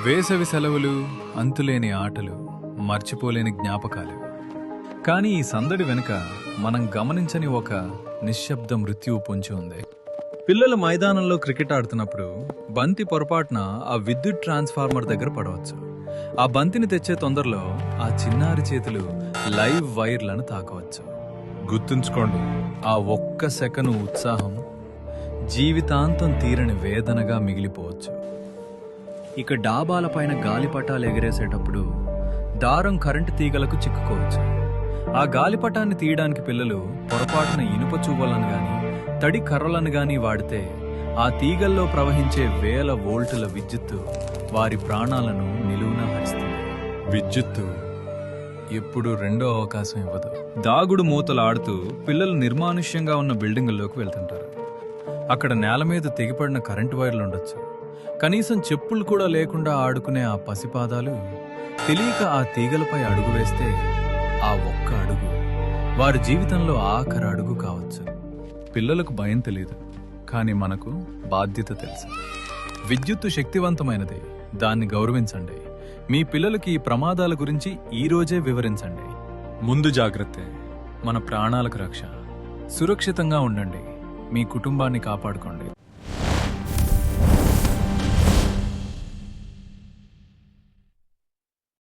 వేసవి సెలవులు, అంతులేని ఆటలు, మర్చిపోలేని జ్ఞాపకాలు. కానీ ఈ సందడి వెనుక మనం గమనించని ఒక నిశ్శబ్ద మృత్యువు పొంచి ఉంది. పిల్లలు మైదానంలో క్రికెట్ ఆడుతున్నప్పుడు బంతి పొరపాటున ఆ విద్యుత్ ట్రాన్స్ఫార్మర్ దగ్గర పడవచ్చు. ఆ బంతిని తెచ్చే తొందరలో ఆ చిన్నారి చేతులు లైవ్ వైర్లను తాకవచ్చు. గుర్తుంచుకోండి, ఆ ఒక్క సెకను ఉత్సాహం జీవితాంతం తీరని వేదనగా మిగిలిపోవచ్చు. ఇక డాబాలపైన గాలిపటాలు ఎగిరేసేటప్పుడు దారం కరెంటు తీగలకు చిక్కుకోవచ్చు. ఆ గాలిపటాన్ని తీయడానికి పిల్లలు పొరపాటున ఇనుప చువ్వలను గాని తడి కర్రలను గాని వాడితే ఆ తీగల్లో ప్రవహించే వేల వోల్టుల విద్యుత్తు వారి ప్రాణాలను నిలువునా హరిస్తుంది. విద్యుత్తు ఎప్పుడు రెండో అవకాశం ఇవ్వదు. దాగుడు మూతలు ఆడుతూ పిల్లలు నిర్మానుష్యంగా ఉన్న బిల్డింగుల్లోకి వెళ్తుంటారు. అక్కడ నేల మీద తెగిపడిన కరెంటు వైర్లు ఉండొచ్చు. కనీసం చెప్పులు కూడా లేకుండా ఆడుకునే ఆ పసిపాదాలు తెలియక ఆ తీగలపై అడుగు వేస్తే ఆ ఒక్క అడుగు వారి జీవితంలో ఆఖరి అడుగు కావచ్చు. పిల్లలకు భయం తెలియదు, కానీ మనకు బాధ్యత తెలుసు. విద్యుత్తు శక్తివంతమైనది, దాన్ని గౌరవించండి. మీ పిల్లలకి ఈ ప్రమాదాల గురించి ఈ రోజే వివరించండి. ముందు జాగ్రత్తే మన ప్రాణాలకు రక్ష. సురక్షితంగా ఉండండి, మీ కుటుంబాన్ని కాపాడుకోండి.